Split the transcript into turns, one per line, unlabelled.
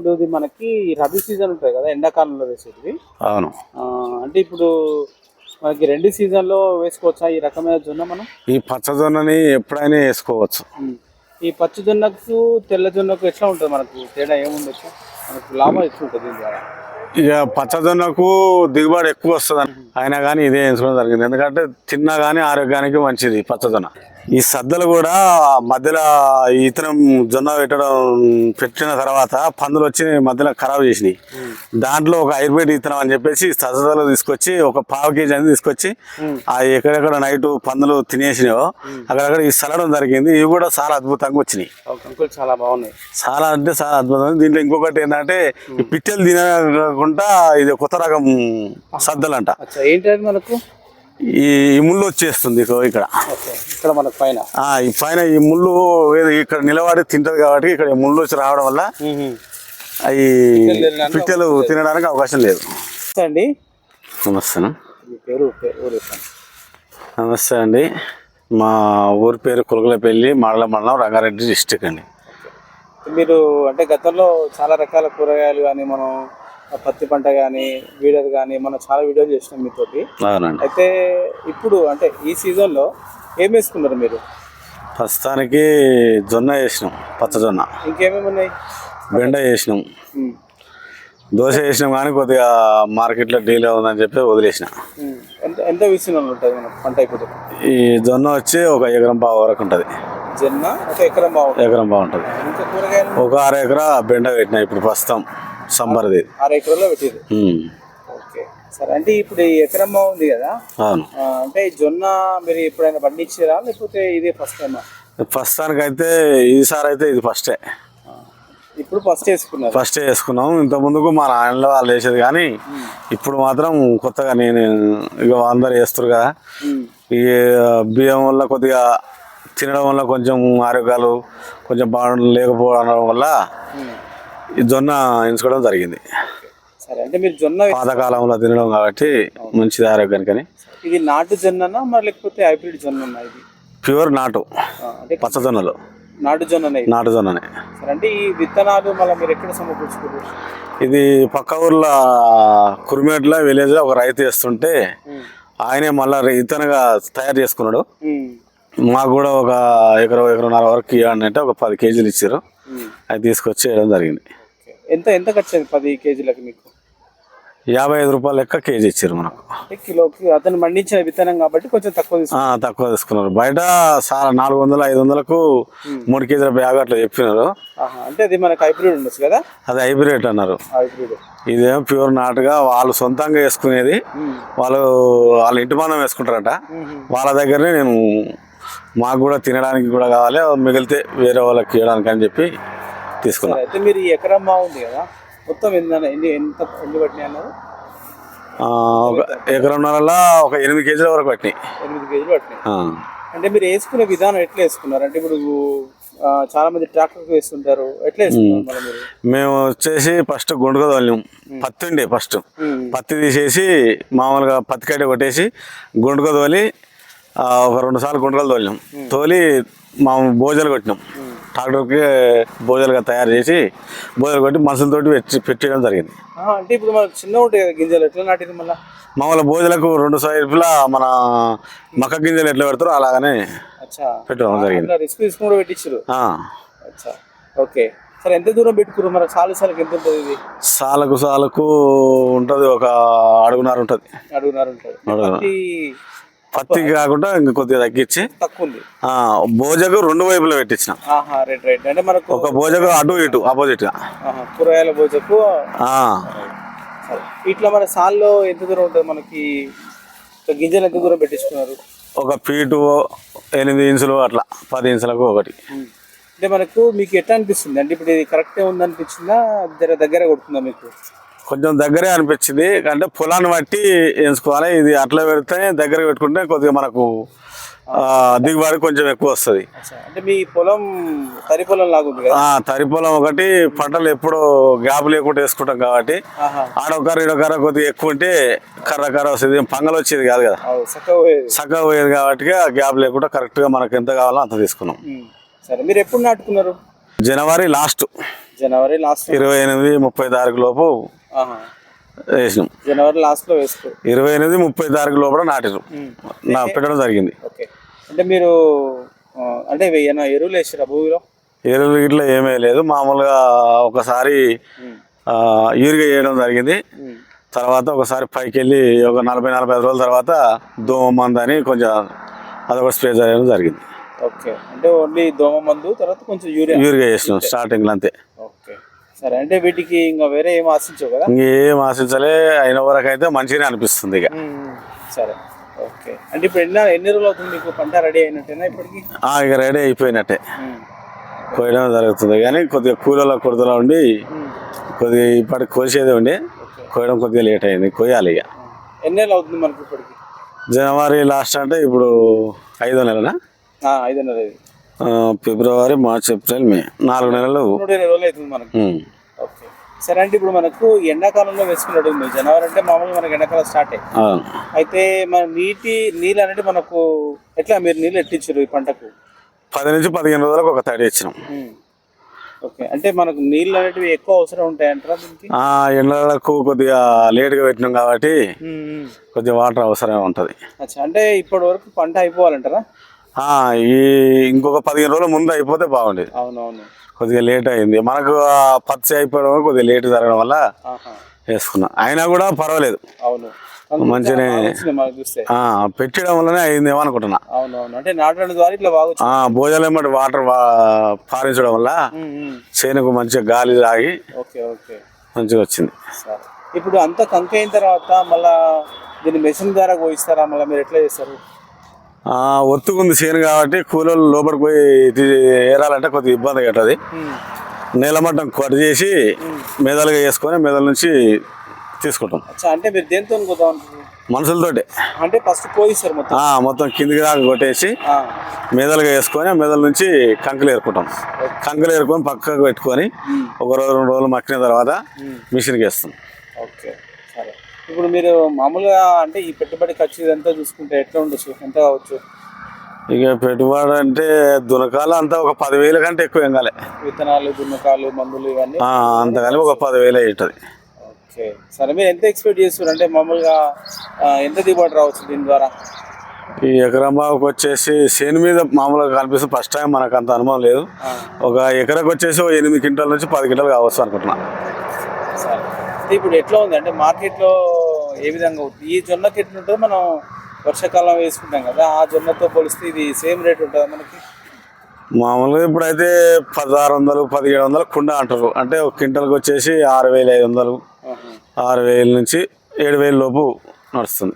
ఇప్పుడు ఇది మనకి రబీ సీజన్ ఉంటుంది కదా, ఎండాకాలంలో వేసేది.
అవును.
అంటే ఇప్పుడు మనకి 2 సీజన్లో వేసుకోవచ్చా ఈ రకమైన జొన్న మనం?
ఈ పచ్చజొన్నని ఎప్పుడైనా వేసుకోవచ్చు.
ఈ పచ్చి జొన్నకు తెల్ల జొన్నకు ఎట్లా ఉంటుంది, మనకు తేడా ఏముండొచ్చు, మనకు లాభం ఎట్లా ఉంటుంది దీని ద్వారా?
ఇక పచ్చజొన్నకు దిగుబడి ఎక్కువ వస్తుంది అయినా కానీ ఇదే ఎంచుకోవడం జరిగింది. ఎందుకంటే తిన్నా కానీ ఆరోగ్యానికి మంచిది పచ్చజొన్న. ఈ సద్దలు కూడా మధ్యలో ఇతరం జొన్న పెట్టిన తర్వాత పందులు వచ్చి మధ్యలో ఖరాబ్ చేసినాయి. దాంట్లో ఒక హైబ్రిడ్ ఇతనం అని చెప్పేసి సద్దలు తీసుకొచ్చి ఒక 1/2 కేజీ అని తీసుకొచ్చి ఎక్కడెక్కడ నైట్ పందులు తినేసినాయో అక్కడక్కడ ఈ సలడం జరిగింది. ఇవి కూడా చాలా అద్భుతంగా వచ్చినాయి.
చాలా బాగున్నాయి.
చాలా అంటే చాలా అద్భుతం. దీంట్లో ఇంకొకటి ఏంటంటే ఈ పిట్టెలు తినకుండా ఇది కొత్త రకం సద్దలు అంట.
ఏంటంటే మనకు
ఈ ముళ్ళు వచ్చేస్తుంది ఇక్కడ
మనకు పైన
ఈ పైన ఈ ముళ్ళు ఇక్కడ నిలబడి తింటది కాబట్టి ఇక్కడ ముళ్ళు వచ్చి రావడం వల్ల అవి పిట్టెలు తినడానికి అవకాశం లేదు.
అండి
నమస్తే.
పేరు
నమస్తే అండి. మా ఊరి పేరు కులకలపల్లి, మండలం రంగారెడ్డి డిస్టిక్ అండి.
మీరు అంటే గతంలో చాలా రకాల కూరగాయలు కానీ మనం పత్తి పంట కానీ వీడర్ కానీ మనం చాలా వీడియోలు చేసినాం మీతోటి. అయితే ఇప్పుడు అంటే ఈ సీజన్లో ఏం వేసుకున్నారు మీరు?
ప్రస్తుతానికి జొన్న వేసినాం, పచ్చజొన్న.
ఇంకేమేమి ఉన్నాయి?
బెండ వేసినాం, దోశ వేసినాం, కానీ కొద్దిగా మార్కెట్లో డీల్ ఉందని చెప్పి వదిలేసిన.
ఎంత విస్తీర్ణంలో ఉంటుంది మన పంట? అయిపోతుంది
ఈ జొన్న వచ్చి 1 ఎకరం బావు వరకు ఉంటుంది.
జొన్న 1 ఎకరం
బాగుంటుంది.
ఇంకా కూరగాయలు
1 అర ఎకరా బెండ పెట్టినా ఇప్పుడు ప్రస్తుతం సంబర్ది
6 ఎకరాల్లో పెట్టారు. ఓకే సరే. అంటే ఇప్పుడు ఈ ఎకరం బాగుంది కదా,
అవును.
అంటే ఈ జొన్న మీరు ఎప్పుడైనా పండించారా లేకపోతే ఇదే ఫస్ట్ టైమా?
ప్రస్తుతానికి అయితే ఈసారి అయితే ఇది ఫస్టే.
ఇప్పుడు ఫస్ట్
వేసుకున్నాం. ఇంత ముందుకు మా నాయనలో వాళ్ళు వేసేది, కానీ ఇప్పుడు మాత్రం కొత్తగా నేను ఇక అందరు వేస్తారు కదా. ఈ బియ్యం వల్ల కొద్దిగా తినడం వల్ల కొంచెం ఆరోగ్యాలు కొంచెం లేకపోవడం వల్ల ఈ జొన్న ఎంచుకోవడం జరిగింది.
సరే. అంటే మీరు జొన్న
పాతకాలంలో తినడం కాబట్టి మంచిది ఆరోగ్యానికి.
ఇది నాటు జొన్ననా మరి లేకపోతే హైబ్రిడ్ జొన్న? ఇది
ప్యూర్ నాటు పచ్చజొన్నలు.
నాటు జొన్ననే. సరే. అంటే ఈ విత్తనాలు మళ్ళీ మీరు ఎక్కడ సమకూర్చుకోరు? ఇది
పక్క ఊర్లో కురిమేట్ల విలేజ్ లో ఒక రైతు వేస్తుంటే ఆయనే మళ్ళా విత్తనగా తయారు చేసుకున్నాడు. మాకు కూడా 1 ఎకరం వరకు ఇవ్వండి, ఒక 10 కేజీలు ఇచ్చారు. అది తీసుకొచ్చి వేయడం జరిగింది.
ఎంత ఖర్చు అయింది 10 కేజీలకు మీకు?
55 రూపాయలు లెక్క కేజీ ఇచ్చారు మనకు.
కిలోకి అతను పండించిన విత్తనం కాబట్టి కొంచెం తక్కువ
తీసుకున్నారు. బయట 400-500కు 3 కేజీల బ్యాగ్ అట్లా చెప్పినారు.
అంటే అది మనకు హైబ్రిడ్ ఉండొచ్చు కదా?
అది హైబ్రిడ్ అన్నారు. ఇదేమో ప్యూర్ నాటుగా వాళ్ళు సొంతంగా వేసుకునేది. వాళ్ళ ఇంటి మనం వేసుకుంటారట. వాళ్ళ దగ్గరనే నేను మాకు కూడా తినడానికి కూడా కావాలి, మిగిలితే వేరే వాళ్ళకి ఇవ్వడానికి అని చెప్పి తీసుకున్నాను.
అయితే మీరు ఈ ఎకరం బాగుంది కదా, మొత్తం ఎంత పట్టినాయి అన్నారు?
1 ఎకరంన్నరలో 8 కేజీల వరకు పట్టినాయి.
8 కేజీలు పట్టినాయి. అంటే మీరు వేసుకునే విధానం ఎట్లా వేసుకున్నారు? అంటే ఇప్పుడు చాలా మంది ట్రాక్టర్ వేస్తుంటారు, ఎట్లా వేసుకున్నారు?
మేము వచ్చేసి ఫస్ట్ గుండుగా తోలినాం. పత్తి ఉండే ఫస్ట్ పత్తి తీసేసి మామూలుగా పత్తి కట్ట కొట్టేసి గుండుగా తోలి ఒక 2 సార్లు గుండుకలు తోలి మా భోజనాలు కొట్టినాం. ట్రాక్టర్కి భోజనాలుగా తయారు చేసి భోజనాలు కొట్టి మనుషులతోటి పెట్టడం జరిగింది.
అంటే ఇప్పుడు మనకు చిన్న ఉంటాయి కదా గింజలు, ఎట్లా నాటింది? మళ్ళీ
మామూలు భోజనాలకు 2 సైడ్లా మన మక్క గింజలు ఎట్లా పెడతారో అలాగనే పెట్టడం జరిగింది.
పెట్టించారు. ఓకే సరే. ఎంత దూరం పెట్టుకున్నారు మరి? సాలుకి ఎంత ఉంటుంది ఇది?
సాలకు ఉంటుంది, 1 అడుగున్నర ఉంటుంది. పత్తి కాకుండా ఇంకా కొద్దిగా తగ్గించి భోజకు 2 వైపులా పెట్టించిన.
అంటే మనకు
ఒక భోజకు అటు ఇటు ఆపోజిట్ గా
కూరగాయల భోజకు. ఇట్లా మన సాల్లో ఎంత దూరం ఉంటుంది మనకి? గింజలు ఎంత దూరం పెట్టించుకున్నారు?
1 ఫీటు 8 ఇంచులు అట్లా 10 ఇంచులకు ఒకటి.
అంటే మనకు మీకు ఎట్లా అనిపిస్తుంది? అంటే ఇప్పుడు ఇది కరెక్టే ఉంది అనిపించిందా, దగ్గర కొడుతుందా మీకు?
కొంచెం దగ్గరే అనిపించింది. అంటే పొలాన్ని బట్టి ఎంచుకోవాలి. ఇది అట్లా పెడితే దగ్గర పెట్టుకుంటే కొద్దిగా మనకు దిగుబడి కొంచెం ఎక్కువ వస్తుంది.
అంటే మీ పొలం తరి పొలం లాగా ఉంది కదా?
తరి పొలం ఒకటి, పంటలు ఎప్పుడు గ్యాప్ లేకుండా వేసుకుంటాం కాబట్టి ఆడొకరు ఈడొకర కొద్దిగా ఎక్కువ ఉంటే కర్ర వస్తుంది, పంగలు వచ్చేది కాదు కదా, చక్కగా పోయేది కాబట్టి గ్యాప్ లేకుండా కరెక్ట్గా మనకు ఎంత కావాలో అంత తీసుకున్నాం.
సరే. మీరు ఎప్పుడు నాటుకున్నారు?
జనవరి లాస్ట్ 28, 30 తారీఖు లోపు వేసినాం.
జనవరి లాస్ట్ లో వేసుకో
28, 30 తారీఖు లోపల నాటిరు పెట్టడం జరిగింది.
ఓకే, అంటే మీరు అంటే ఏమైనా ఎరువులు వేసారా భూమిలో?
ఎరువులు ఇట్లా ఏమీ లేదు, మామూలుగా ఒకసారి యూరియా వేయడం జరిగింది. తర్వాత ఒకసారి పైకి వెళ్ళి ఒక 40-45 రోజుల తర్వాత దోమ మందు అని కొంచెం అదొక స్ప్రే చేయడం జరిగింది.
ఓకే, అంటే ఓన్లీ దోమ మందు తర్వాత కొంచెం యూరియా
వేసినాం స్టార్టింగ్లో అంతే.
ఓకే, సరే. అంటే వీటికి ఇంకా వేరే ఏం ఆశించవు కదా?
ఇంకేం ఆశించలే, అయిన వరకు అయితే మంచిగానే అనిపిస్తుంది ఇక.
సరే, ఓకే. అంటే ఇప్పుడు ఎన్ని రోజులు అవుతుంది మీకు పంట రెడీ అయినట్టేనా ఇప్పటికి?
ఇక రెడీ అయిపోయినట్టే, కోయడం జరుగుతుంది. కానీ కొద్దిగా కూలలో కొరతలో ఉండి కొద్దిగా ఇప్పటికి కోసేది ఉండి కోయడం కొద్దిగా లేట్ అయింది, కోయాలి ఇక.
ఎన్ని నెలలు అవుతుంది మనకి ఇప్పటికి?
జనవరి లాస్ట్ అంటే ఇప్పుడు 5వ నెలనా?
5వ నెల.
ఫిబ్రవరి, మార్చ్, ఏప్రిల్, మే 4 నెలలు.
20 రోజులు అవుతుంది మనకు. ఓకే, సరే. అంటే ఇప్పుడు మనకు ఎండాకాలంలో వేసుకున్నట్టు జనవరి అంటే మామూలుగా మనకు ఎండాకాలం స్టార్ట్ అయ్యి అయితే మన నీళ్ళు అనేది మనకు ఎట్లా మీరు నీళ్ళు ఎట్టించారు ఈ పంటకు?
10 నుంచి 15 రోజులకు ఒక తడి ఇచ్చినాం.
ఓకే, అంటే మనకు నీళ్ళు అనేటివి ఎక్కువ అవసరం ఉంటాయంటారా దీనికి?
ఎండలకు కొద్దిగా లేట్గా పెట్టినాం కాబట్టి కొద్దిగా వాటర్ అవసరం ఉంటుంది.
అంటే ఇప్పటి వరకు పంట అయిపోవాలంటారా?
ఇంకొక 15 రోజుల ముందు అయిపోతే బాగుండేది.
అవునవును,
కొద్దిగా లేట్ అయింది మనకు. పచ్చి అయిపోవడం వల్ల కొద్దిగా లేట్ జరగడం వల్ల వేసుకున్నాం. అయినా కూడా పర్వాలేదు,
అవును,
మంచిగానే పెట్టడం వల్లనే అయిందేమో అనుకుంటున్నా.
అవునవును, అంటే నాటడం ద్వారా ఇట్లా
భోజనం బట్టి వాటర్ పారించడం వల్ల చేనుకు మంచిగా గాలి తాగి మంచిగా వచ్చింది.
ఇప్పుడు అంతా కంకి అయిన తర్వాత మళ్ళా దీన్ని మెషిన్ ద్వారా కోయిస్తారా? మళ్ళీ మీరు ఎట్లా చేస్తారు?
ఒత్తుకుంది చేను కాబట్టి కూలీలు లోపలికి పోయి ఏరాలంటే కొద్దిగా ఇబ్బంది కట్టది. నేలమట్టం కట్ చేసి మెదలుగా వేసుకొని మెదల నుంచి తీసుకుంటాం.
అంటే మీరు దేంతో కోద్దాం అనుకుంటున్నారు?
మనుషులతోటి.
అంటే ఫస్ట్ కోయిస్తారు
మొత్తం కిందికి దాకా కొట్టేసి మెదలుగా వేసుకొని మెదల నుంచి కంకులు ఏరుకుంటాం. కంకులు ఏరుకొని పక్కకు పెట్టుకొని ఒక రోజు 2 రోజులు మక్కిన తర్వాత మిషన్కి వేస్తాం.
ఓకే, సరే. ఇప్పుడు మీరు మామూలుగా అంటే ఈ పెట్టుబడి ఖర్చు ఇదంతా చూసుకుంటే ఎట్లా ఉండొచ్చు, ఎంత కావచ్చు?
ఇక పెట్టుబడి అంటే దునకాలు అంతా ఒక 10,000 కంటే ఎక్కువ ఏం కాలే.
విత్తనాలు, దున్నకాలు, మందులు ఇవన్నీ
అంత కానీ ఒక 10,000 అవుతుంది.
ఓకే, సరే. మీరు ఎంత ఎక్స్పెక్ట్ చేస్తున్నారు? అంటే మామూలుగా ఎంత దిగుబడి రావచ్చు దీని ద్వారా?
ఈ ఎకరం బావుకు వచ్చేసి చేను మీద మామూలుగా కనిపిస్తుంది. ఫస్ట్ టైం మనకు అంత అనుభవం లేదు. ఒక ఎకరకు వచ్చేసి 8 క్వింటాల నుంచి 10 క్వింటాలు కావచ్చు అనుకుంటున్నా.
సరే, ఇప్పుడు ఎట్లా ఉంది అంటే మార్కెట్లో ఏ విధంగా అవుతుంది? ఈ జొన్నకి ఎట్లా ఉంటుందో మనం వర్షాకాలం వేసుకుంటాం కదా, ఆ జొన్నతో పోలిస్తే ఇది సేమ్ రేట్ ఉంటుందా మనకి?
మామూలుగా ఇప్పుడైతే 1600, 1700 కుండ అంటారు. అంటే ఒక క్వింటల్కి వచ్చేసి 6500, 6000 నుంచి 7000 లోపు నడుస్తుంది.